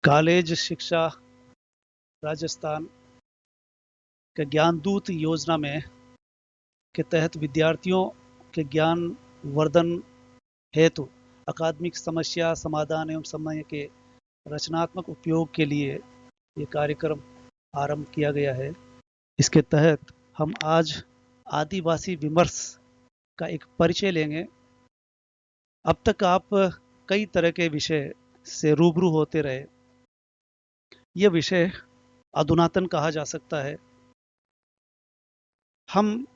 College शिक्षा राजस्थान के ज्ञान दूत योजना में के तहत विद्यार्थियों के ज्ञान वर्धन हेतु अकादमिक समस्या समाधान एवं समय के रचनात्मक उपयोग के लिए ये कार्यक्रम आरंभ किया गया है। इसके तहत हम आज आदिवासी विमर्श का एक परिचय लेंगे। अब तक आप कई तरह के विषय से रूबरू होते रहे। यह विषय अधुनातन कहा जा सकता है। हम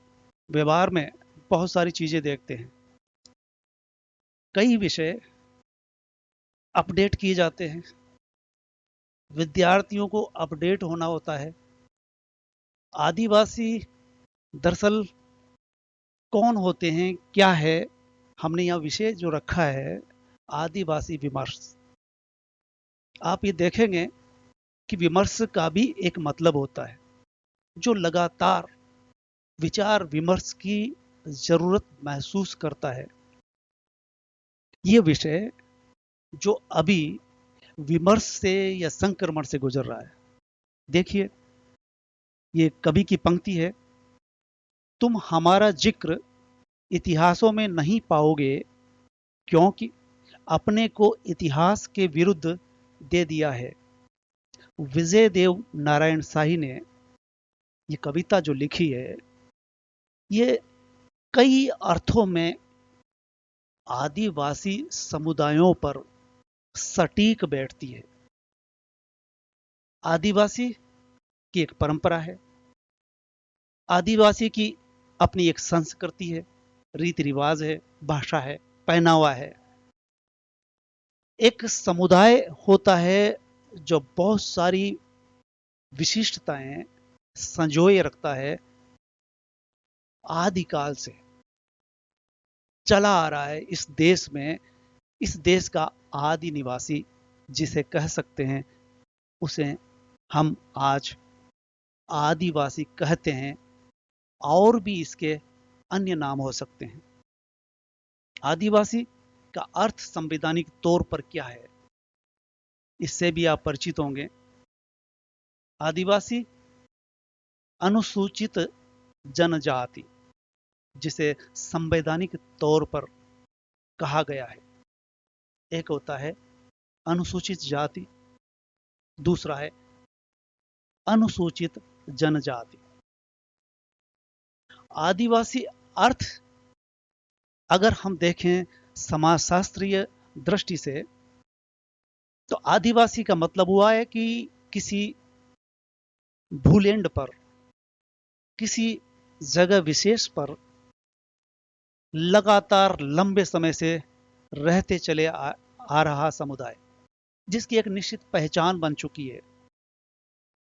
व्यवहार में बहुत सारी चीजें देखते हैं। कई विषय अपडेट किए जाते हैं। विद्यार्थियों को अपडेट होना होता है। आदिवासी दरअसल कौन होते हैं, क्या है, हमने यह विषय जो रखा है आदिवासी विमर्श। आप ये देखेंगे कि विमर्श का भी एक मतलब होता है, जो लगातार विचार विमर्श की जरूरत महसूस करता है। ये विषय जो अभी विमर्श से या संक्रमण से गुजर रहा है। देखिए, ये कवि की पंक्ति है, तुम हमारा जिक्र इतिहासों में नहीं पाओगे क्योंकि अपने को इतिहास के विरुद्ध दे दिया है। विजय देव नारायण शाही ने ये कविता जो लिखी है, ये कई अर्थों में आदिवासी समुदायों पर सटीक बैठती है। आदिवासी की एक परंपरा है, आदिवासी की अपनी एक संस्कृति है, रीति रिवाज है, भाषा है, पहनावा है। एक समुदाय होता है जो बहुत सारी विशिष्टताएं संजोए रखता है, आदिकाल से चला आ रहा है इस देश में। इस देश का आदि निवासी जिसे कह सकते हैं, उसे हम आज आदिवासी कहते हैं, और भी इसके अन्य नाम हो सकते हैं। आदिवासी का अर्थ संवैधानिक तौर पर क्या है, इससे भी आप परिचित होंगे। आदिवासी अनुसूचित जनजाति जिसे संवैधानिक तौर पर कहा गया है। एक होता है अनुसूचित जाति, दूसरा है अनुसूचित जनजाति। आदिवासी अर्थ अगर हम देखें समाजशास्त्रीय दृष्टि से, तो आदिवासी का मतलब हुआ है कि किसी भूलैंड पर, किसी जगह विशेष पर लगातार लंबे समय से रहते चले आ रहा समुदाय, जिसकी एक निश्चित पहचान बन चुकी है।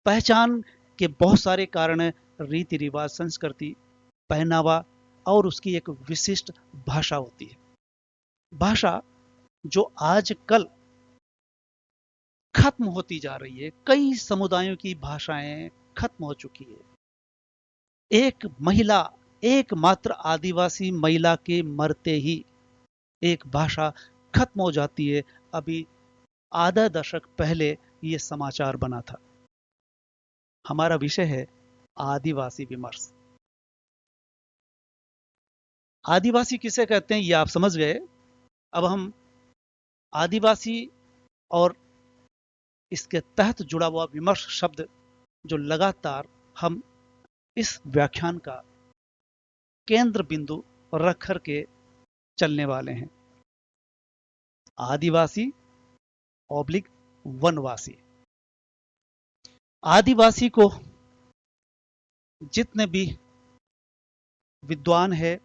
पहचान के बहुत सारे कारण हैं, रीति रिवाज, संस्कृति, पहनावा, और उसकी एक विशिष्ट भाषा होती है। भाषा जो आजकल खत्म होती जा रही है। कई समुदायों की भाषाएं खत्म हो चुकी है। एक महिला, एकमात्र आदिवासी महिला के मरते ही एक भाषा खत्म हो जाती है। अभी आधा दशक पहले यह समाचार बना था। हमारा विषय है आदिवासी विमर्श। आदिवासी किसे कहते हैं ये आप समझ गए। अब हम आदिवासी और इसके तहत जुड़ा हुआ विमर्श शब्द जो लगातार हम इस व्याख्यान का केंद्र बिंदु रख करके चलने वाले हैं। आदिवासी ऑब्लिक वनवासी। आदिवासी को जितने भी विद्वान है,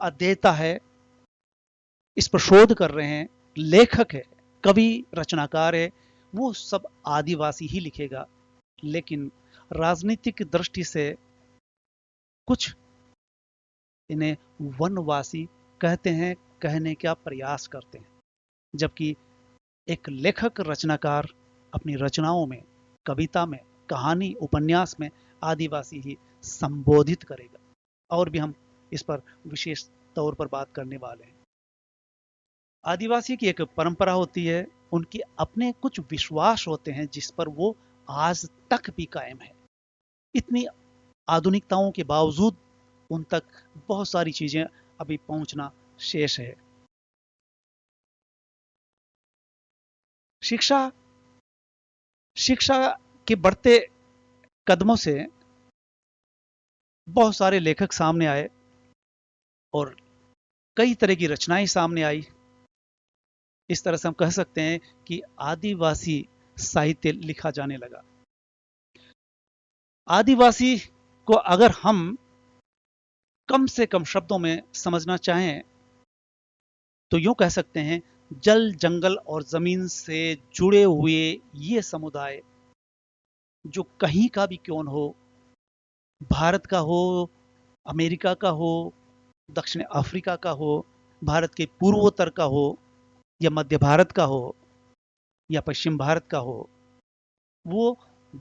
अध्येता है, इस पर शोध कर रहे हैं, लेखक है, कवि, रचनाकार है, वो सब आदिवासी ही लिखेगा। लेकिन राजनीतिक दृष्टि से कुछ इन्हें वनवासी कहते हैं, कहने का प्रयास करते हैं। जबकि एक लेखक, रचनाकार अपनी रचनाओं में, कविता में, कहानी, उपन्यास में आदिवासी ही संबोधित करेगा। और भी हम इस पर विशेष तौर पर बात करने वाले हैं। आदिवासी की एक परंपरा होती है, उनके अपने कुछ विश्वास होते हैं जिस पर वो आज तक भी कायम है। इतनी आधुनिकताओं के बावजूद उन तक बहुत सारी चीजें अभी पहुंचना शेष है। शिक्षा शिक्षा के बढ़ते कदमों से बहुत सारे लेखक सामने आए और कई तरह की रचनाएं सामने आई। इस तरह से हम कह सकते हैं कि आदिवासी साहित्य लिखा जाने लगा। आदिवासी को अगर हम कम से कम शब्दों में समझना चाहें तो यूं कह सकते हैं, जल जंगल और जमीन से जुड़े हुए ये समुदाय जो कहीं का भी क्यों न हो, भारत का हो, अमेरिका का हो, दक्षिण अफ्रीका का हो, भारत के पूर्वोत्तर का हो, या मध्य भारत का हो, या पश्चिम भारत का हो, वो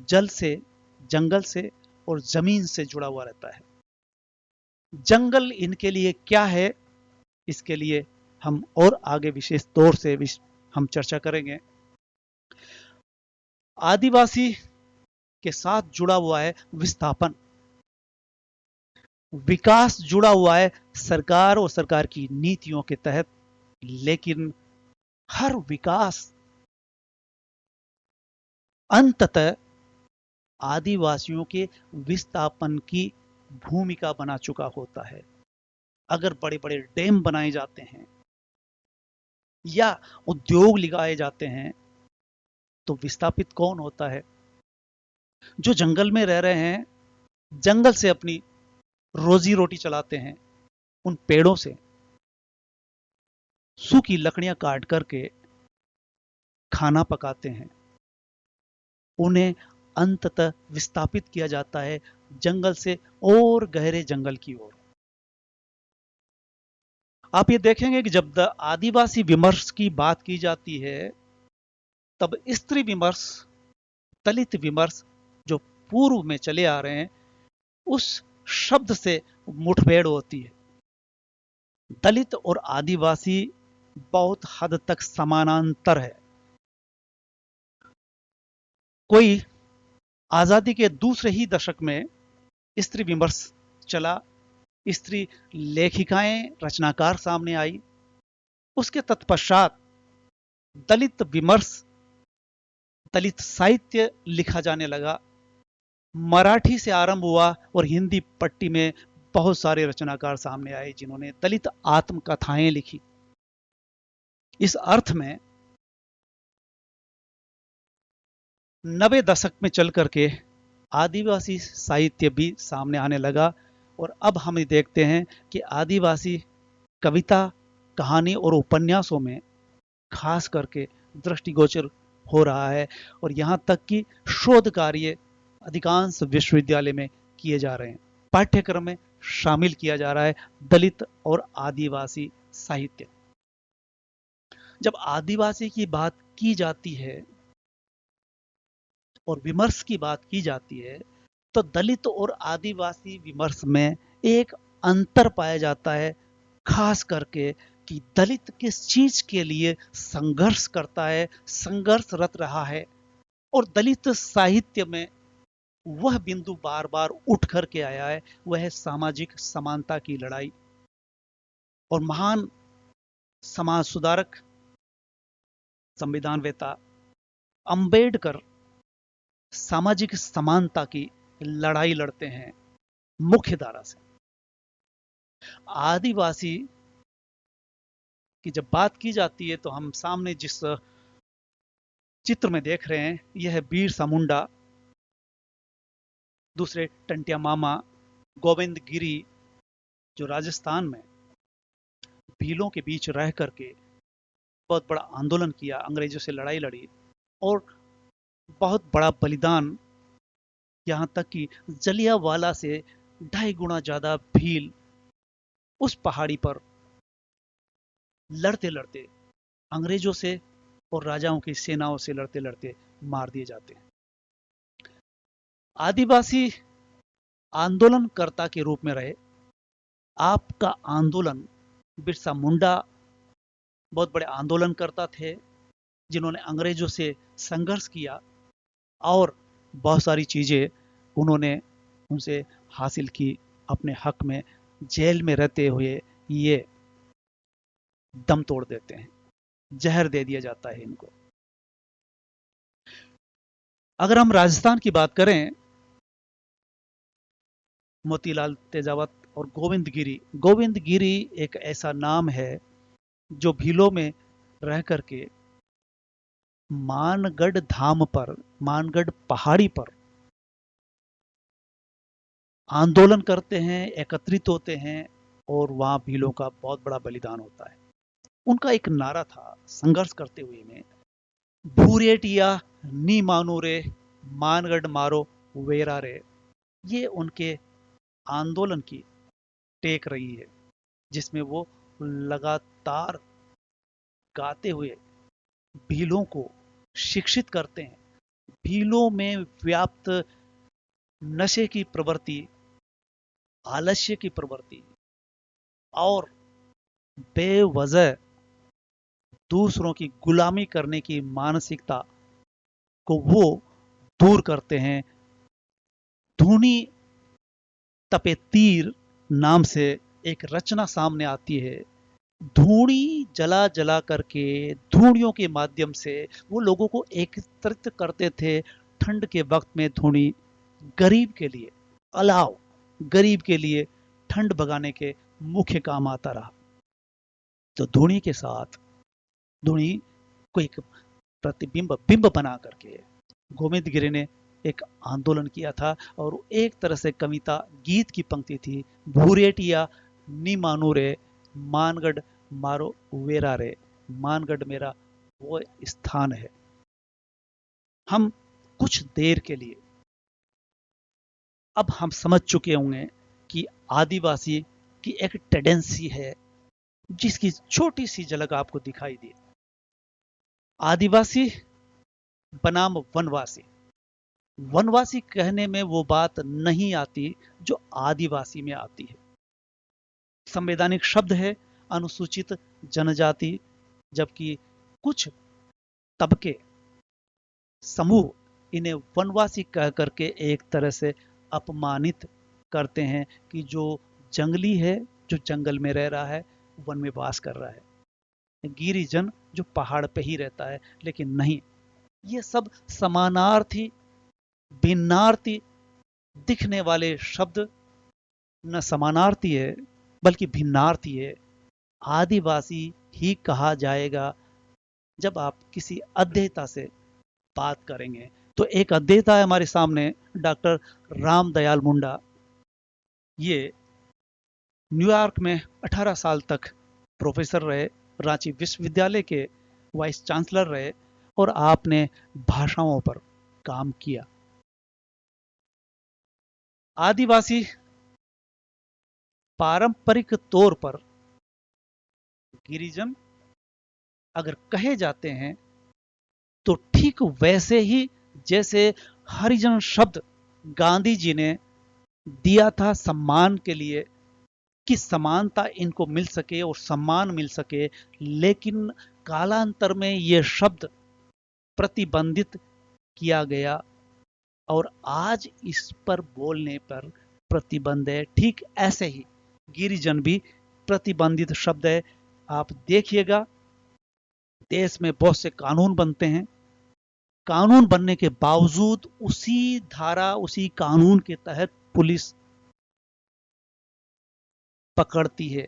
जल से, जंगल से और जमीन से जुड़ा हुआ रहता है। जंगल इनके लिए क्या है, इसके लिए हम और आगे विशेष तौर से हम चर्चा करेंगे। आदिवासी के साथ जुड़ा हुआ है विस्थापन, विकास जुड़ा हुआ है सरकार और सरकार की नीतियों के तहत। लेकिन हर विकास अंततः आदिवासियों के विस्थापन की भूमिका बना चुका होता है। अगर बड़े बड़े डैम बनाए जाते हैं या उद्योग लगाए जाते हैं तो विस्थापित कौन होता है? जो जंगल में रह रहे हैं, जंगल से अपनी रोजी रोटी चलाते हैं, उन पेड़ों से सूखी लकड़ियां काट करके खाना पकाते हैं, उन्हें अंततः विस्थापित किया जाता है जंगल से और गहरे जंगल की ओर। आप ये देखेंगे कि जब आदिवासी विमर्श की बात की जाती है तब स्त्री विमर्श, दलित विमर्श जो पूर्व में चले आ रहे हैं उस शब्द से मुठभेड़ होती है। दलित और आदिवासी बहुत हद तक समानांतर है। कोई आजादी के दूसरे ही दशक में स्त्री विमर्श चला, स्त्री लेखिकाएं, रचनाकार सामने आई। उसके तत्पश्चात दलित विमर्श, दलित साहित्य लिखा जाने लगा। मराठी से आरंभ हुआ और हिंदी पट्टी में बहुत सारे रचनाकार सामने आए जिन्होंने दलित आत्मकथाएं लिखी। इस अर्थ में 90 दशक में चल करके आदिवासी साहित्य भी सामने आने लगा और अब हम देखते हैं कि आदिवासी कविता, कहानी और उपन्यासों में खास करके दृष्टिगोचर हो रहा है और यहां तक कि शोध कार्य अधिकांश विश्वविद्यालय में किए जा रहे हैं। पाठ्यक्रम में शामिल किया जा रहा है दलित और आदिवासी साहित्य। जब आदिवासी की बात की जाती है और विमर्श की बात की जाती है तो दलित और आदिवासी विमर्श में एक अंतर पाया जाता है, खास करके कि दलित किस चीज के लिए संघर्ष करता है, संघर्षरत रहा है। और दलित साहित्य में वह बिंदु बार बार उठ करके आया है, वह है सामाजिक समानता की लड़ाई। और महान समाज सुधारक, संविधानवेता अंबेडकर सामाजिक समानता की लड़ाई लड़ते हैं मुख्य धारा से। आदिवासी की जब बात की जाती है तो हम सामने जिस चित्र में देख रहे हैं यह है बिरसा मुंडा, दूसरे टंटिया मामा, गोविंद गिरी, जो राजस्थान में भीलों के बीच रह करके बहुत बड़ा आंदोलन किया, अंग्रेजों से लड़ाई लड़ी और बहुत बड़ा बलिदान, यहां तक कि जलियांवाला से 2.5 गुना ज्यादा भील उस पहाड़ी पर लड़ते लड़ते अंग्रेजों से और राजाओं की सेनाओं से लड़ते लड़ते मार दिए जाते हैं। आदिवासी आंदोलनकर्ता के रूप में रहे। आपका आंदोलन, बिरसा मुंडा बहुत बड़े आंदोलनकर्ता थे, जिन्होंने अंग्रेजों से संघर्ष किया और बहुत सारी चीजें उन्होंने उनसे हासिल की अपने हक में, जेल में रहते हुए ये दम तोड़ देते हैं, जहर दे दिया जाता है इनको। अगर हम राजस्थान की बात करें, मोतीलाल तेजावत और गोविंद गिरी, गोविंद गिरी एक ऐसा नाम है जो भीलों में रह करके मानगढ़ धाम पर, मानगढ़ पहाड़ी पर आंदोलन करते हैं, एकत्रित होते हैं और वहां भीलों का बहुत बड़ा बलिदान होता है। उनका एक नारा था संघर्ष करते हुए में, भूरेटिया नी मानो रे, मानगढ़ मारो वेरा रे। ये उनके आंदोलन की टेक रही है, जिसमें वो लगातार गाते हुए भीलों को शिक्षित करते हैं। भीलों में व्याप्त नशे की प्रवृत्ति, आलस्य की प्रवृत्ति और बेवजह दूसरों की गुलामी करने की मानसिकता को वो दूर करते हैं। धूनी तपे तीर नाम से एक रचना सामने आती है। धूणी जला जला करके, धूणियों के माध्यम से वो लोगों को एकत्रित करते थे। ठंड के वक्त में धूणी गरीब के लिए, अलाव गरीब के लिए ठंड भगाने के मुख्य काम आता रहा। तो धूणी के साथ, धूणी को एक प्रतिबिंब, बिंब बना करके गोविंद गिरी ने एक आंदोलन किया था। और एक तरह से कविता गीत की पंक्ति थी, भूरेटिया नी मानू रे, मानगढ़ मारो वेरा रे। मानगढ़ मेरा वो स्थान है। हम कुछ देर के लिए, अब हम समझ चुके होंगे कि आदिवासी की एक टेंडेंसी है, जिसकी छोटी सी झलक आपको दिखाई दी। आदिवासी बनाम वनवासी, वनवासी कहने में वो बात नहीं आती जो आदिवासी में आती है। संवैधानिक शब्द है अनुसूचित जनजाति, जबकि कुछ तबके, समूह इन्हें वनवासी कह करके एक तरह से अपमानित करते हैं कि जो जंगली है, जो जंगल में रह रहा है, वन में वास कर रहा है। गिरिजन जो पहाड़ पे ही रहता है। लेकिन नहीं, ये सब समानार्थी, भिन्नार्थी दिखने वाले शब्द न समानार्थी है बल्कि भिन्नार्थी है। आदिवासी ही कहा जाएगा जब आप किसी अध्येता से बात करेंगे। तो एक अध्येता है हमारे सामने, डॉक्टर रामदयाल मुंडा। ये न्यूयॉर्क में 18 साल तक प्रोफेसर रहे, रांची विश्वविद्यालय के वाइस चांसलर रहे और आपने भाषाओं पर काम किया। आदिवासी पारंपरिक तौर पर गिरिजन अगर कहे जाते हैं तो ठीक वैसे ही जैसे हरिजन शब्द गांधी जी ने दिया था सम्मान के लिए, कि समानता इनको मिल सके और सम्मान मिल सके। लेकिन कालांतर में यह शब्द प्रतिबंधित किया गया और आज इस पर बोलने पर प्रतिबंध है। ठीक ऐसे ही गिरिजन भी प्रतिबंधित शब्द है। आप देखिएगा, देश में बहुत से कानून बनते हैं, कानून बनने के बावजूद उसी धारा, उसी कानून के तहत पुलिस पकड़ती है,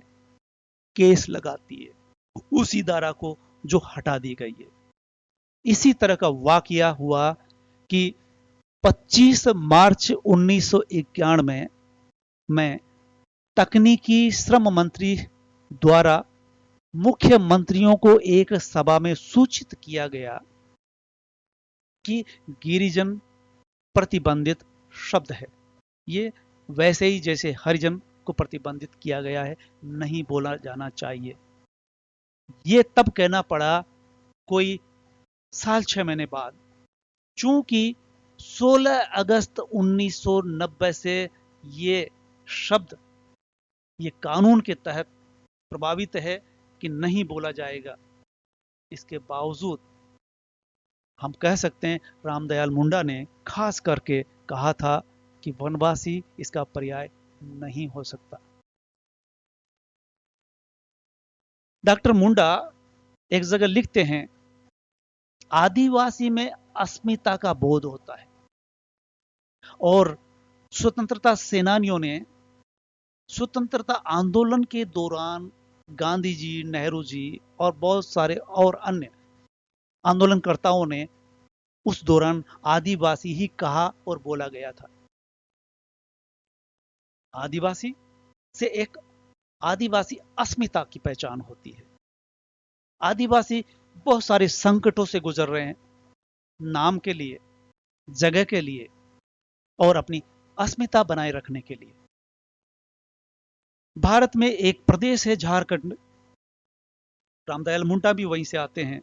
केस लगाती है उसी धारा को जो हटा दी गई है। इसी तरह का वाकया हुआ कि 25 मार्च 1991 में मैं तकनीकी श्रम मंत्री द्वारा मुख्यमंत्रियों को एक सभा में सूचित किया गया कि गिरिजन प्रतिबंधित शब्द है। ये वैसे ही जैसे हरिजन को प्रतिबंधित किया गया है, नहीं बोला जाना चाहिए। ये तब कहना पड़ा कोई साल 6 महीने बाद, चूंकि 16 अगस्त 1990 से ये शब्द, ये कानून के तहत प्रभावित है कि नहीं बोला जाएगा। इसके बावजूद हम कह सकते हैं रामदयाल मुंडा ने खास करके कहा था कि वनवासी इसका पर्याय नहीं हो सकता। डॉक्टर मुंडा एक जगह लिखते हैं, आदिवासी में अस्मिता का बोध होता है और स्वतंत्रता सेनानियों ने स्वतंत्रता आंदोलन के दौरान गांधी जी, नेहरू जी और बहुत सारे और अन्य आंदोलनकर्ताओं ने उस दौरान आदिवासी ही कहा और बोला गया था। आदिवासी से एक आदिवासी अस्मिता की पहचान होती है। आदिवासी बहुत सारे संकटों से गुजर रहे हैं, नाम के लिए, जगह के लिए और अपनी अस्मिता बनाए रखने के लिए। भारत में एक प्रदेश है झारखंड, रामदयाल मुंडा भी वहीं से आते हैं।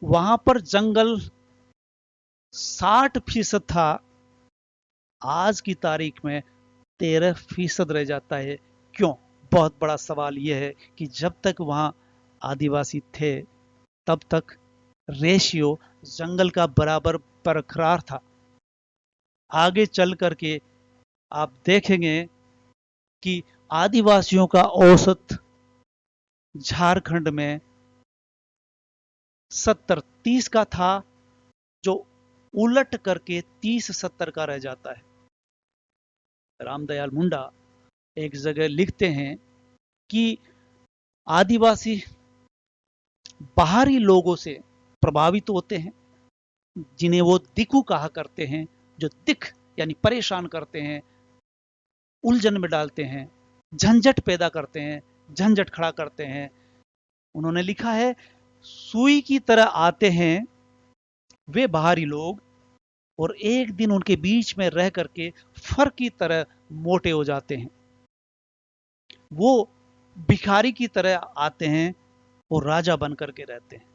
वहां पर जंगल 60% था, आज की तारीख में 13% रह जाता है। क्यों? बहुत बड़ा सवाल यह है कि जब तक वहां आदिवासी थे तब तक रेशियो जंगल का बराबर बरकरार था। आगे चल करके आप देखेंगे कि आदिवासियों का औसत झारखंड में 70-30 का था, जो उलट करके 30-70 का रह जाता है। रामदयाल मुंडा एक जगह लिखते हैं कि आदिवासी बाहरी लोगों से प्रभावित होते हैं, जिन्हें वो दिकू कहा करते हैं, जो दिख यानी परेशान करते हैं, उलझन में डालते हैं, झंझट पैदा करते हैं, झंझट खड़ा करते हैं। उन्होंने लिखा है, सुई की तरह आते हैं वे बाहरी लोग और एक दिन उनके बीच में रह करके फर की तरह मोटे हो जाते हैं। वो भिखारी की तरह आते हैं और राजा बन करके रहते हैं।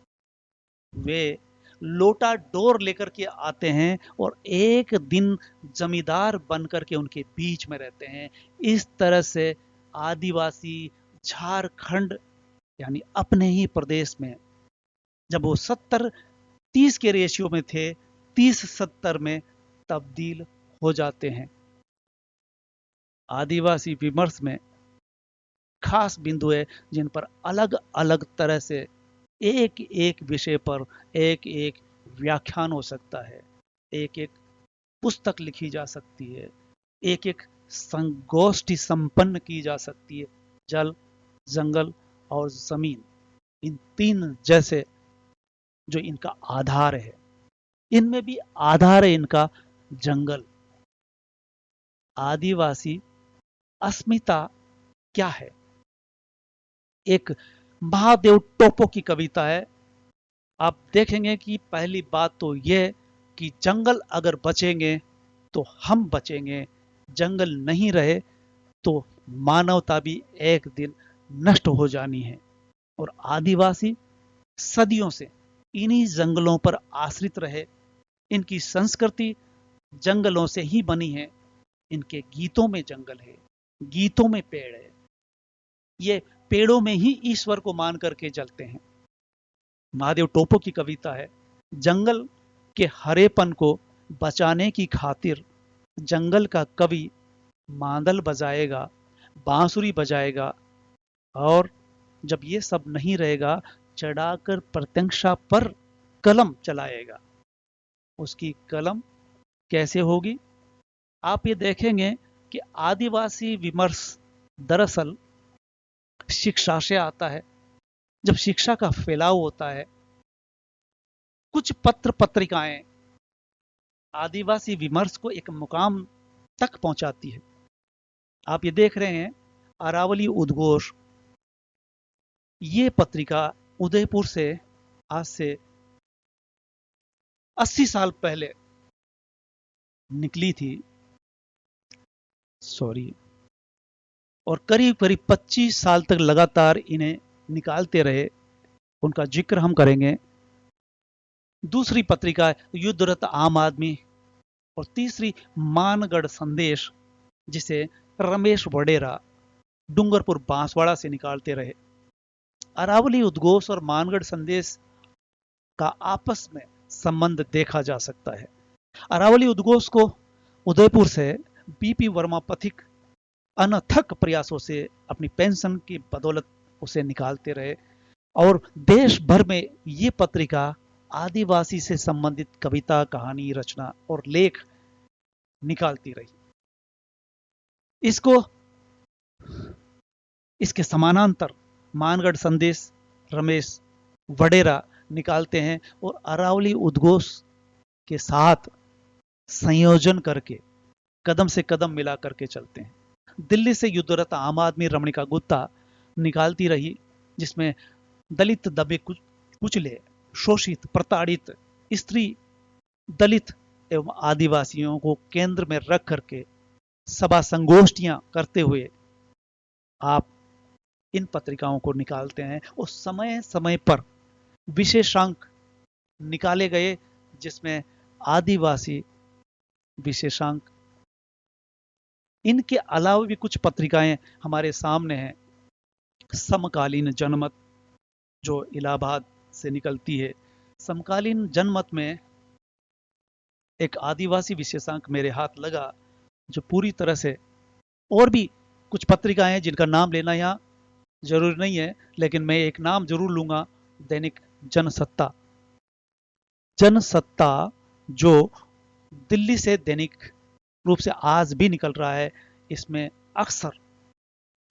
वे लोटा डोर लेकर के आते हैं और एक दिन जमींदार बन करके उनके बीच में रहते हैं। इस तरह से आदिवासी झारखंड यानी अपने ही प्रदेश में, जब वो 70-30 के रेशियो में थे, 30-70 में तब्दील हो जाते हैं। आदिवासी विमर्श में खास बिंदु है जिन पर अलग अलग तरह से एक एक विषय पर एक एक व्याख्यान हो सकता है, एक एक पुस्तक लिखी जा सकती है, एक एक संगोष्ठी संपन्न की जा सकती है। जल, जंगल और जमीन, इन तीन जैसे जो इनका आधार है, इनमें भी आधार है इनका जंगल। आदिवासी अस्मिता क्या है? एक महादेव टोपो की कविता है। आप देखेंगे कि पहली बात तो यह कि जंगल अगर बचेंगे तो हम बचेंगे, जंगल नहीं रहे तो मानवता भी एक दिन नष्ट हो जानी है। और आदिवासी सदियों से इन्हीं जंगलों पर आश्रित रहे, इनकी संस्कृति जंगलों से ही बनी है, इनके गीतों में जंगल है, गीतों में पेड़ है, ये पेड़ों में ही ईश्वर को मान करके चलते हैं। महादेव टोपो की कविता है, जंगल के हरेपन को बचाने की खातिर जंगल का कवि मांदल बजाएगा, बांसुरी बजाएगा और जब ये सब नहीं रहेगा चढ़ाकर प्रत्यंक्षा पर कलम चलाएगा। उसकी कलम कैसे होगी? आप ये देखेंगे कि आदिवासी विमर्श दरअसल शिक्षा से आता है। जब शिक्षा का फैलाव होता है, कुछ पत्र पत्रिकाएं आदिवासी विमर्श को एक मुकाम तक पहुंचाती है। आप ये देख रहे हैं, अरावली उद्घोष, ये पत्रिका उदयपुर से आज से 80 साल पहले निकली थी, सॉरी, और करीब करीब 25 साल तक लगातार इन्हें निकालते रहे। उनका जिक्र हम करेंगे। दूसरी पत्रिका युद्धरत आम आदमी और तीसरी मानगढ़ संदेश, जिसे रमेश वडेरा डूंगरपुर बांसवाड़ा से निकालते रहे। अरावली उद्घोष और मानगढ़ संदेश का आपस में संबंध देखा जा सकता है। अरावली उद्घोष को उदयपुर से बीपी वर्मा पथिक अनथक प्रयासों से अपनी पेंशन की बदौलत उसे निकालते रहे और देश भर में ये पत्रिका आदिवासी से संबंधित कविता, कहानी, रचना और लेख निकालती रही। इसको इसके समानांतर मानगढ़ संदेश, रमेश वडेरा निकालते हैं और अरावली उद्घोष के साथ संयोजन करके कदम से कदम मिला करके चलते हैं। दिल्ली से युद्धरत आम आदमी रमणिका गुप्ता निकालती रही, जिसमें दलित, दबे कुचले, शोषित, प्रताड़ित स्त्री, दलित एवं आदिवासियों को केंद्र में रख करके सभा संगोष्ठियां करते हुए आप इन पत्रिकाओं को निकालते हैं और समय समय पर विशेषांक निकाले गए, जिसमें आदिवासी विशेषांक, इनके अलावा भी कुछ पत्रिकाएं हमारे सामने हैं। समकालीन जनमत जो इलाहाबाद से निकलती है, समकालीन जनमत में एक आदिवासी विशेषांक मेरे हाथ लगा जो पूरी तरह से, और भी कुछ पत्रिकाएं हैं जिनका नाम लेना यहाँ जरूरी नहीं है, लेकिन मैं एक नाम जरूर लूंगा, दैनिक जनसत्ता। जनसत्ता जो दिल्ली से दैनिक रूप से आज भी निकल रहा है, इसमें अक्सर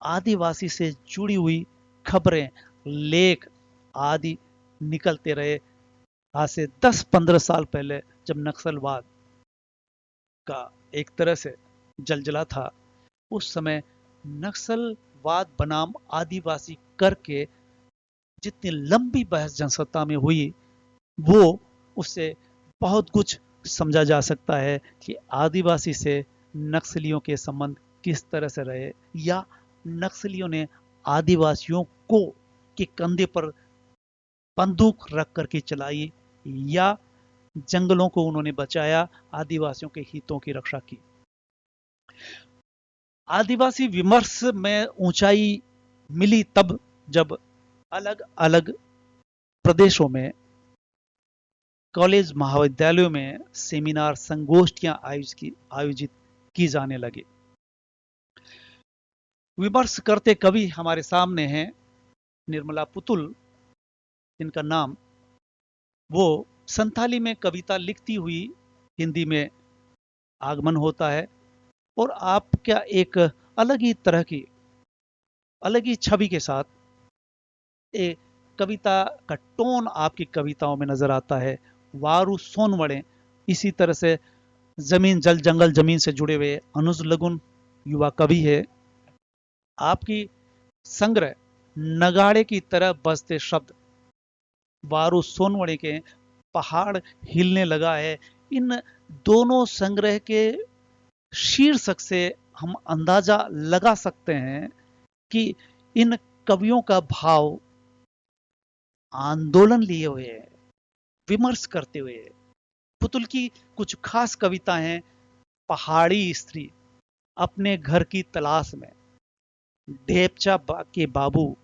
आदिवासी से जुड़ी हुई खबरें, लेख आदि निकलते रहे। आज से 10-15 साल पहले जब नक्सलवाद का एक तरह से जलजला था, उस समय नक्सलवाद बनाम आदिवासी करके जितनी लंबी बहस जनसत्ता में हुई, वो उससे बहुत कुछ समझा जा सकता है कि आदिवासी से नक्सलियों के संबंध किस तरह से रहे, या नक्सलियों ने आदिवासियों को के कंधे पर बंदूक रख करके चलाई, या जंगलों को उन्होंने बचाया, आदिवासियों के हितों की रक्षा की। आदिवासी विमर्श में ऊंचाई मिली तब जब अलग अलग प्रदेशों में, कॉलेज, महाविद्यालयों में सेमिनार, संगोष्ठियां आयोजित की जाने लगी। विमर्श करते कवि हमारे सामने हैं निर्मला पुतुल, जिनका नाम, वो संथाली में कविता लिखती हुई हिंदी में आगमन होता है और आप क्या एक अलग ही तरह की, अलग ही छवि के साथ एक कविता का टोन आपकी कविताओं में नजर आता है। वारू सोनवड़े, इसी तरह से जमीन, जल, जंगल, जमीन से जुड़े हुए अनुज लगुन युवा कवि है। आपकी संग्रह नगाड़े की तरह बजते शब्द, वारू सोनवड़े के पहाड़ हिलने लगा है, इन दोनों संग्रह के शीर्षक से हम अंदाजा लगा सकते हैं कि इन कवियों का भाव आंदोलन लिए हुए है, विमर्श करते हुए है। पुतुल की कुछ खास कविता हैं। पहाड़ी स्त्री, अपने घर की तलाश में, ढेपचा के बाबू,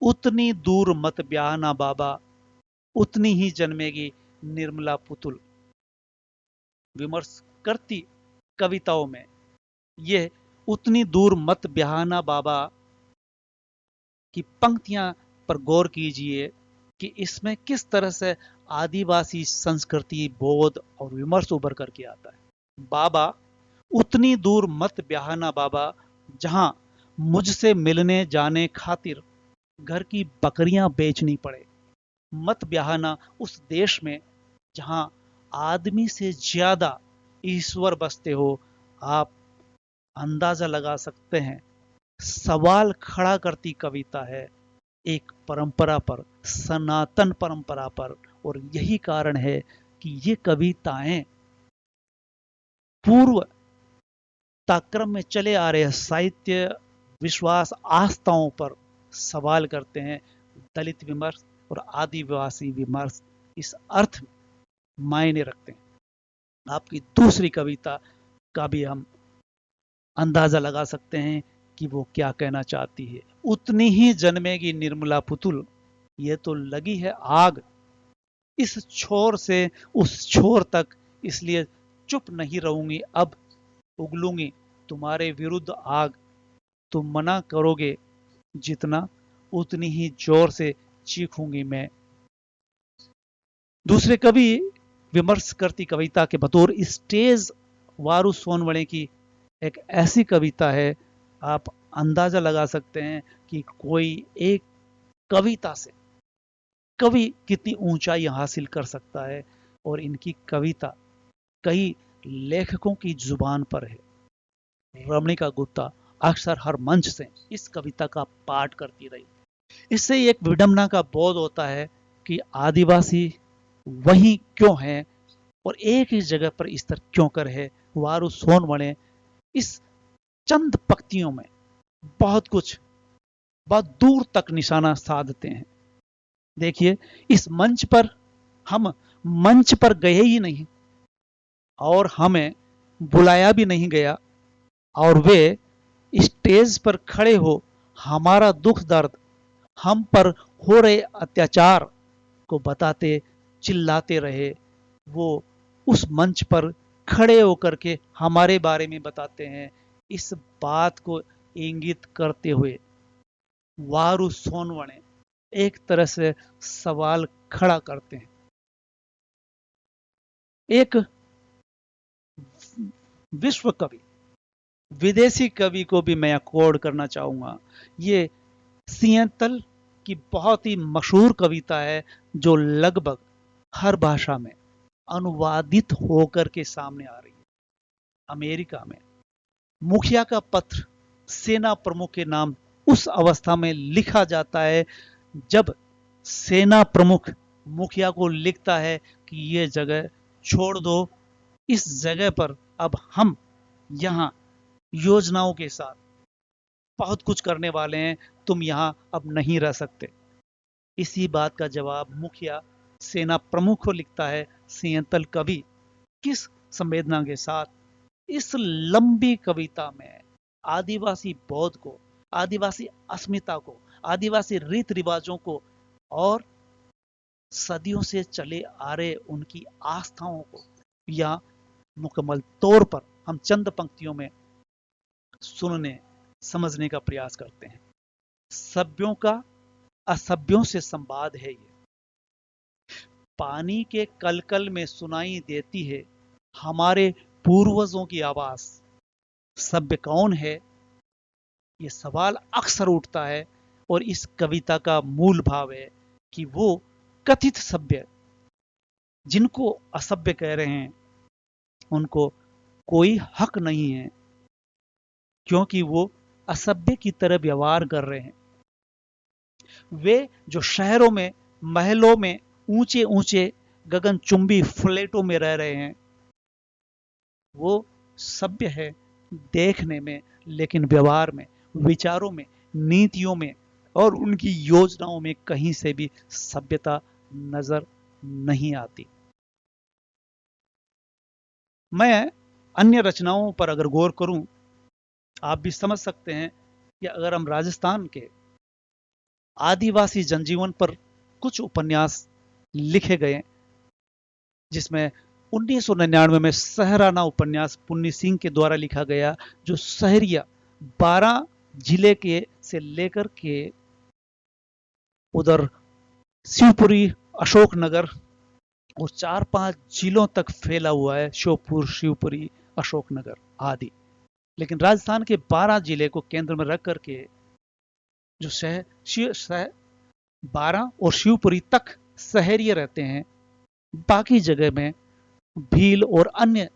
उतनी दूर मत ब्याहना बाबा, उतनी ही जन्मेगी निर्मला पुतुल। विमर्श करती कविताओं में यह उतनी दूर मत ब्याहना बाबा की पंक्तियां पर गौर कीजिए कि इसमें किस तरह से आदिवासी संस्कृति, बोध और विमर्श उभर करके आता है। बाबा, उतनी दूर मत ब्याहना बाबा, जहां मुझसे मिलने जाने खातिर घर की बकरियां बेचनी पड़े। मत ब्याहना उस देश में जहां आदमी से ज्यादा ईश्वर बसते हो। आप अंदाजा लगा सकते हैं, सवाल खड़ा करती कविता है एक परंपरा पर, सनातन परंपरा पर, और यही कारण है कि ये कविताएं पूर्व ताक्रम में चले आ रहे साहित्य, विश्वास, आस्थाओं पर सवाल करते हैं। दलित विमर्श और आदिवासी विमर्श इस अर्थ में मायने रखते हैं। आपकी दूसरी कविता का भी हम अंदाजा लगा सकते हैं कि वो क्या कहना चाहती है। उतनी ही जन्मेगी निर्मला पुतुल, ये तो लगी है आग, इस छोर से उस छोर तक, इसलिए चुप नहीं रहूंगी, अब उगलूंगी तुम्हारे विरुद्ध आग। तुम मना करोगे जितना, उतनी ही जोर से चीखूंगी मैं। दूसरे कवि विमर्श करती कविता के बतौर स्टेज वारू सोनवणे की एक ऐसी कविता है, आप अंदाजा लगा सकते हैं कि कोई एक कविता से कवि कितनी ऊंचाई हासिल कर सकता है। और इनकी कविता कई लेखकों की जुबान पर है। रमणिका गुप्ता अक्सर हर मंच से इस कविता का पाठ करती रही। इससे एक विडंबना का बोध होता है कि आदिवासी वही क्यों है और एक ही जगह पर स्तर क्यों कर है। वारू सोनवणे इस चंद पंक्तियों में बहुत कुछ, बहुत दूर तक निशाना साधते हैं। देखिए, इस मंच पर हम मंच पर गए ही नहीं और हमें बुलाया भी नहीं गया, और वे स्टेज पर खड़े हो हमारा दुख दर्द, हम पर हो रहे अत्याचार को बताते, चिल्लाते रहे। वो उस मंच पर खड़े होकर के हमारे बारे में बताते हैं। इस बात को इंगित करते हुए वारू सोनवणे एक तरह से सवाल खड़ा करते हैं। एक विश्व कवि, विदेशी कवि को भी मैं अकॉर्ड करना चाहूंगा। ये सियंतल की बहुत ही मशहूर कविता है, जो लगभग हर भाषा में अनुवादित होकर के सामने आ रही है। अमेरिका में मुखिया का पत्र सेना प्रमुख के नाम उस अवस्था में लिखा जाता है जब सेना प्रमुख मुखिया को लिखता है कि ये जगह छोड़ दो, इस जगह पर अब हम यहाँ योजनाओं के साथ बहुत कुछ करने वाले हैं, तुम यहाँ अब नहीं रह सकते। इसी बात का जवाब मुखिया सेना प्रमुख को लिखता है। सियंतल कवि किस संवेदना के साथ इस लंबी कविता में आदिवासी बोध को, आदिवासी अस्मिता को, आदिवासी रीत रिवाजों को और सदियों से चले आ रहे उनकी आस्थाओं को या मुकम्मल तौर पर हम चंद पंक्तियों में सुनने समझने का प्रयास करते हैं। सभ्यों का असभ्यों से संवाद है ये, पानी के कलकल में सुनाई देती है हमारे पूर्वजों की आवाज। सभ्य कौन है, ये सवाल अक्सर उठता है। और इस कविता का मूल भाव है कि वो कथित सभ्य, जिनको असभ्य कह रहे हैं, उनको कोई हक नहीं है, क्योंकि वो असभ्य की तरह व्यवहार कर रहे हैं। वे जो शहरों में, महलों में, ऊंचे ऊंचे गगनचुंबी फ्लैटों में रह रहे हैं, वो सभ्य है देखने में, लेकिन व्यवहार में, विचारों में, नीतियों में और उनकी योजनाओं में कहीं से भी सभ्यता नजर नहीं आती। मैं अन्य रचनाओं पर अगर गौर करूं, आप भी समझ सकते हैं कि अगर हम राजस्थान के आदिवासी जनजीवन पर कुछ उपन्यास लिखे गए, जिसमें 1999 में सहराना उपन्यास पुन्नी सिंह के द्वारा लिखा गया, जो सहरिया 12 जिले के से लेकर के उधर शिवपुरी, अशोकनगर और 4-5 जिलों तक फैला हुआ है, श्योपुर, शिवपुरी, अशोकनगर आदि। लेकिन राजस्थान के 12 जिले को केंद्र में रख करके जो शहर 12 और शिवपुरी तक शहरिये रहते हैं, बाकी जगह में भील और अन्य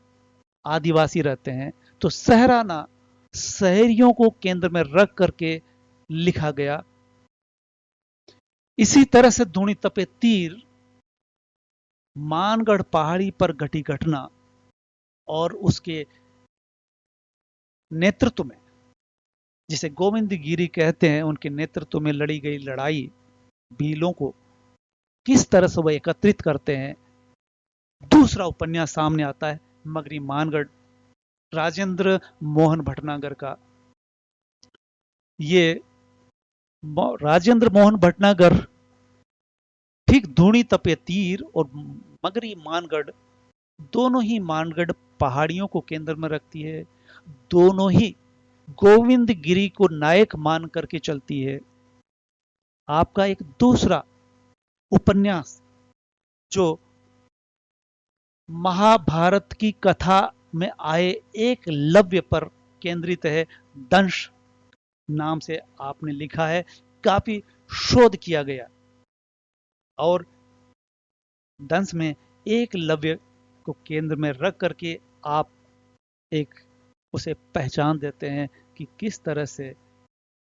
आदिवासी रहते हैं। तो सहराना शहरियों को केंद्र में रख करके लिखा गया। इसी तरह से धूणी तपे तीर मानगढ़ पहाड़ी पर घटी घटना और उसके नेतृत्व में, जिसे गोविंद गिरी कहते हैं, उनके नेतृत्व में लड़ी गई लड़ाई, भीलों को किस तरह से वह एकत्रित करते हैं। दूसरा उपन्यास सामने आता है मगरी मानगढ़, राजेंद्र मोहन भटनागर का। ये राजेंद्र मोहन भटनागर ठीक धूणी तपे तीर और मगरी मानगढ़, दोनों ही मानगढ़ पहाड़ियों को केंद्र में रखती है, दोनों ही गोविंद गिरी को नायक मान करके चलती है। आपका एक दूसरा उपन्यास जो महाभारत की कथा में आए एक लव्य पर केंद्रित है, दंश नाम से आपने लिखा है, काफी शोध किया गया और दंश में एक लव्य को केंद्र में रख करके आप एक उसे पहचान देते हैं कि किस तरह से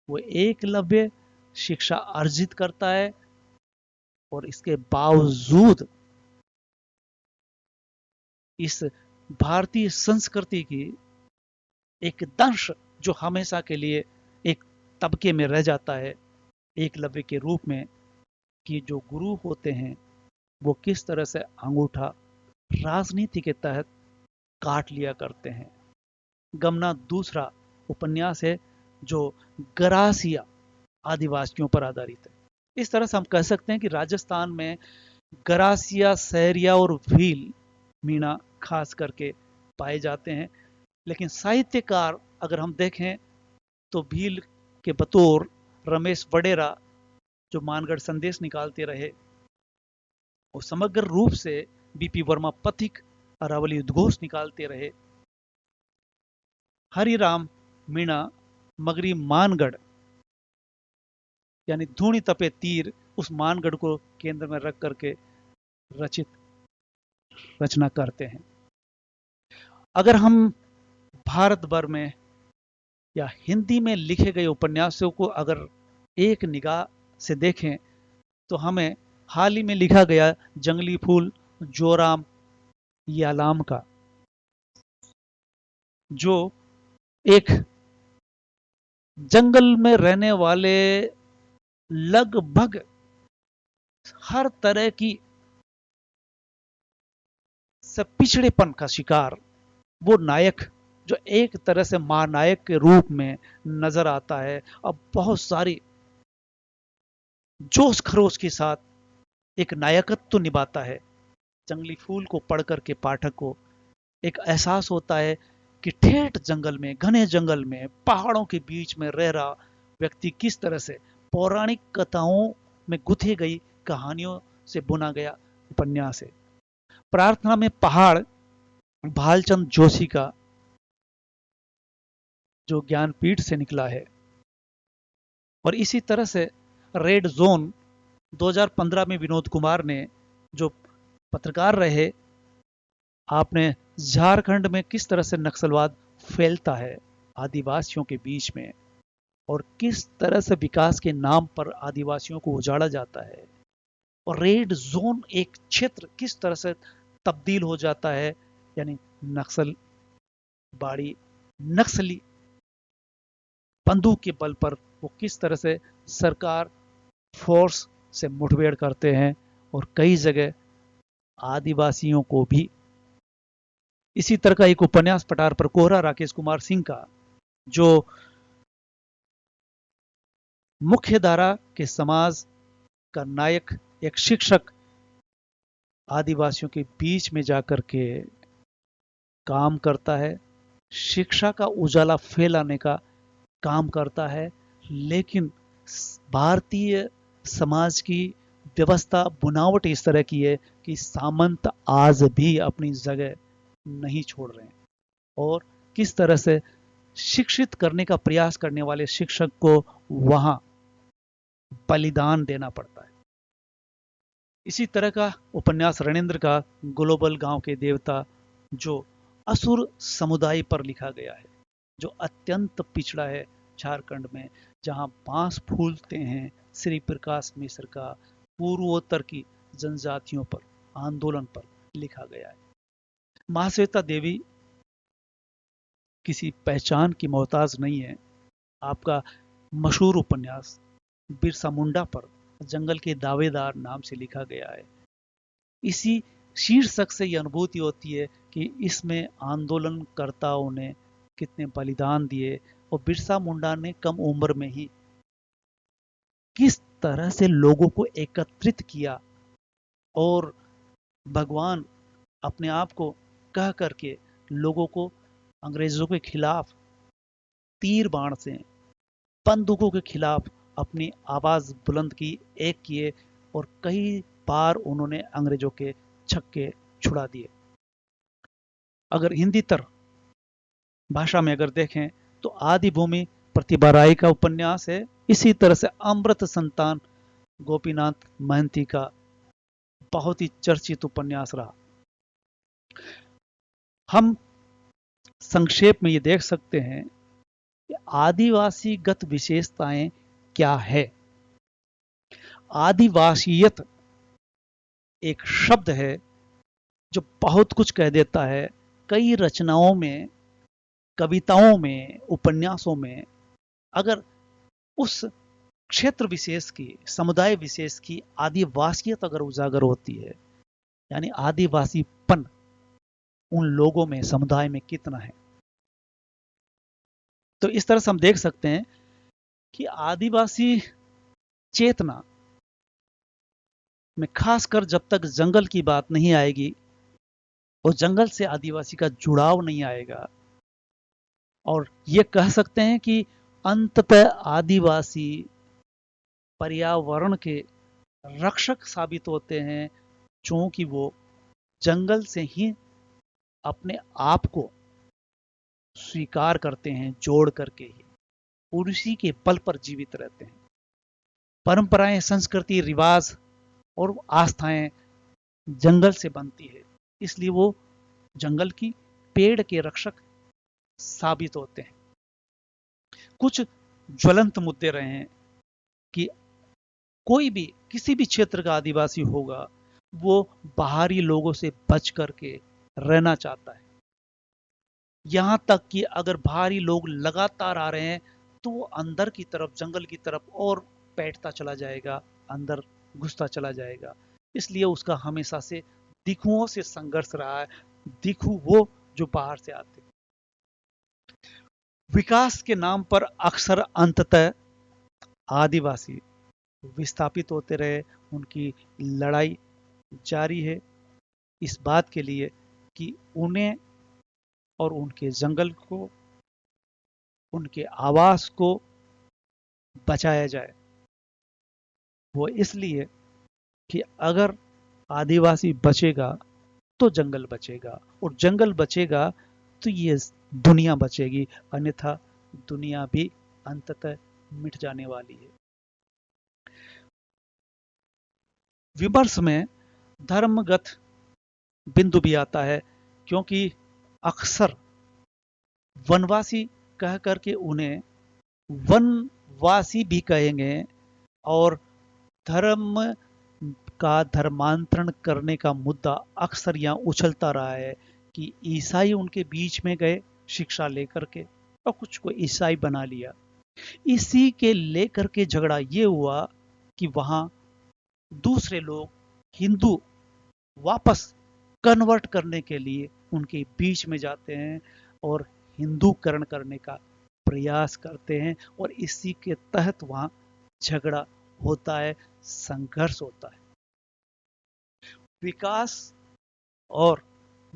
वो एकलव्य शिक्षा अर्जित करता है और इसके बावजूद इस भारतीय संस्कृति की एक दंश जो हमेशा के लिए एक तबके में रह जाता है एकलव्य के रूप में, कि जो गुरु होते हैं वो किस तरह से अंगूठा राजनीति के तहत काट लिया करते हैं। गमना दूसरा उपन्यास है जो गरासिया आदिवासियों पर आधारित है। इस तरह से हम कह सकते हैं कि राजस्थान में गरासिया, सहरिया और भील मीणा खास करके पाए जाते हैं। लेकिन साहित्यकार अगर हम देखें तो भील के बतौर रमेश वडेरा जो मानगढ़ संदेश निकालते रहे, और समग्र रूप से बीपी वर्मा पथिक अरावली उद्घोष निकालते रहे। हरिराम मीणा मगरी मानगढ़ यानी धूणी तपे तीर, उस मानगढ़ को केंद्र में रख करके रचित रचना करते हैं। अगर हम भारत भर में या हिंदी में लिखे गए उपन्यासों को अगर एक निगाह से देखें तो हमें हाल ही में लिखा गया जंगली फूल जोराम यालाम का, जो एक जंगल में रहने वाले लगभग हर तरह की से पिछड़ेपन का शिकार वो नायक जो एक तरह से महानायक के रूप में नजर आता है, अब बहुत सारी जोश खरोश के साथ एक नायकत्व तो निभाता है। जंगली फूल को पढ़ करके पाठक को एक एहसास होता है कि ठेठ जंगल में, घने जंगल में, पहाड़ों के बीच में रह रहा व्यक्ति किस तरह से पौराणिक कथाओं में गुथे गई कहानियों से बुना गया उपन्यास है। प्रार्थना में पहाड़ भालचंद जोशी का जो ज्ञानपीठ से निकला है, और इसी तरह से रेड जोन 2015 में विनोद कुमार ने जो पत्रकार रहे, आपने झारखंड में किस तरह से नक्सलवाद फैलता है आदिवासियों के बीच में और किस तरह से विकास के नाम पर आदिवासियों को उजाड़ा जाता है, और रेड जोन एक क्षेत्र किस तरह से तब्दील हो जाता है, यानी नक्सल बाड़ी नक्सली बंदूक के बल पर वो किस तरह से सरकार फोर्स से मुठभेड़ करते हैं और कई जगह आदिवासियों को भी। इसी तरह का एक उपन्यास पठार पर कोहरा राकेश कुमार सिंह का, जो मुख्य धारा के समाज का नायक एक शिक्षक आदिवासियों के बीच में जाकर के काम करता है, शिक्षा का उजाला फैलाने का काम करता है, लेकिन भारतीय समाज की व्यवस्था बुनावट इस तरह की है कि सामंत आज भी अपनी जगह नहीं छोड़ रहे हैं, और किस तरह से शिक्षित करने का प्रयास करने वाले शिक्षक को वहां बलिदान देना पड़ता है। इसी तरह का उपन्यास रणेंद्र का ग्लोबल गांव के देवता, जो असुर समुदाय पर लिखा गया है, जो अत्यंत पिछड़ा है झारखंड में, जहां बांस फूलते हैं, श्री प्रकाश मिश्र का पूर्वोत्तर की जनजातियों पर आंदोलन पर लिखा गया है। महाश्वेता देवी किसी पहचान की मोहताज नहीं है। आपका मशहूर उपन्यास बिरसा मुंडा पर जंगल के दावेदार नाम से लिखा गया है। इसी शीर्षक से यह अनुभूति होती है कि इसमें आंदोलनकर्ताओं ने कितने बलिदान दिए और बिरसा मुंडा ने कम उम्र में ही किस तरह से लोगों को एकत्रित किया और भगवान अपने आप को कह करके लोगों को अंग्रेजों के खिलाफ तीर बाण से, बंदूकों के खिलाफ अपनी आवाज बुलंद की, एक किए, और कई बार उन्होंने अंग्रेजों के छक्के छुड़ा दिए। अगर हिंदी तर भाषा में अगर देखें तो आदि भूमि प्रतिभा राय का उपन्यास है। इसी तरह से अमृत संतान गोपीनाथ महंती का बहुत ही चर्चित उपन्यास रहा। हम संक्षेप में ये देख सकते हैं कि आदिवासीगत विशेषताएं क्या है। आदिवासियत एक शब्द है जो बहुत कुछ कह देता है। कई रचनाओं में, कविताओं में, उपन्यासों में अगर उस क्षेत्र विशेष की, समुदाय विशेष की आदिवासियत अगर उजागर होती है, यानी आदिवासीपन उन लोगों में, समुदाय में कितना है, तो इस तरह से हम देख सकते हैं कि आदिवासी चेतना में खासकर जब तक जंगल की बात नहीं आएगी और जंगल से आदिवासी का जुड़ाव नहीं आएगा, और ये कह सकते हैं कि अंततः आदिवासी पर्यावरण के रक्षक साबित होते हैं, क्योंकि वो जंगल से ही अपने आप को स्वीकार करते हैं, जोड़ करके ही, और उसी के बल पर जीवित रहते हैं। परंपराएं, संस्कृति, रिवाज और आस्थाएं जंगल से बनती है, इसलिए वो जंगल की, पेड़ के रक्षक साबित होते हैं। कुछ ज्वलंत मुद्दे रहे हैं कि कोई भी, किसी भी क्षेत्र का आदिवासी होगा, वो बाहरी लोगों से बच करके रहना चाहता है। यहां तक कि अगर बाहरी लोग लगातार आ रहे हैं तो वो अंदर की तरफ, जंगल की तरफ और बैठता चला जाएगा, अंदर घुसता चला जाएगा। इसलिए उसका हमेशा से दिखुओं से संघर्ष रहा है। दिखू वो जो बाहर से आते। विकास के नाम पर अक्सर अंततः आदिवासी विस्थापित होते रहे। उनकी लड़ाई जारी है इस बात के लिए कि उन्हें और उनके जंगल को, उनके आवास को बचाया जाए। वो इसलिए कि अगर आदिवासी बचेगा तो जंगल बचेगा, और जंगल बचेगा तो ये दुनिया बचेगी, अन्यथा दुनिया भी अंततः मिट जाने वाली है। विमर्श में धर्मगत बिंदु भी आता है, क्योंकि अक्सर वनवासी कह करके उन्हें वनवासी भी कहेंगे, और धर्म का धर्मांतरण करने का मुद्दा अक्सर यहाँ उछलता रहा है कि ईसाई उनके बीच में गए शिक्षा लेकर के और कुछ को ईसाई बना लिया। इसी के लेकर के झगड़ा ये हुआ कि वहां दूसरे लोग हिंदू वापस कन्वर्ट करने के लिए उनके बीच में जाते हैं और हिंदूकरण करने का प्रयास करते हैं, और इसी के तहत वहां झगड़ा होता है, संघर्ष होता है। विकास और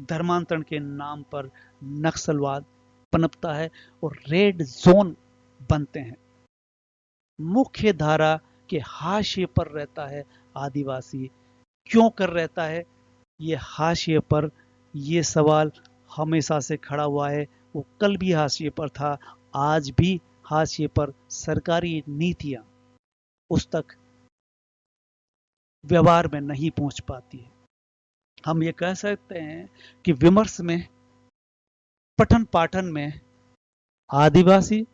धर्मांतरण के नाम पर नक्सलवाद पनपता है और रेड जोन बनते हैं। मुख्य धारा के हाशिए पर रहता है आदिवासी। क्यों कर रहता है ये हाशिए पर? ये सवाल हमेशा से खड़ा हुआ है। वो कल भी हाशिए पर था, आज भी हाशिए पर। सरकारी नीतियां उस तक व्यवहार में नहीं पहुंच पाती है। हम ये कह सकते हैं कि विमर्श में, पठन पाठन में आदिवासी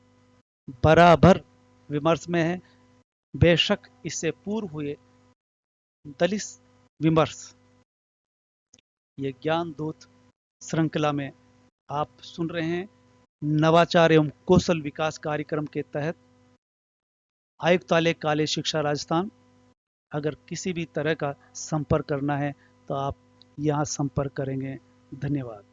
बराबर विमर्श में है। बेशक इससे पूर्व हुए दलित विमर्श, ये ज्ञान दूत श्रृंखला में आप सुन रहे हैं। नवाचार एवं कौशल विकास कार्यक्रम के तहत आयुक्तालय कॉलेज शिक्षा राजस्थान। अगर किसी भी तरह का संपर्क करना है तो आप यहाँ संपर्क करेंगे। धन्यवाद।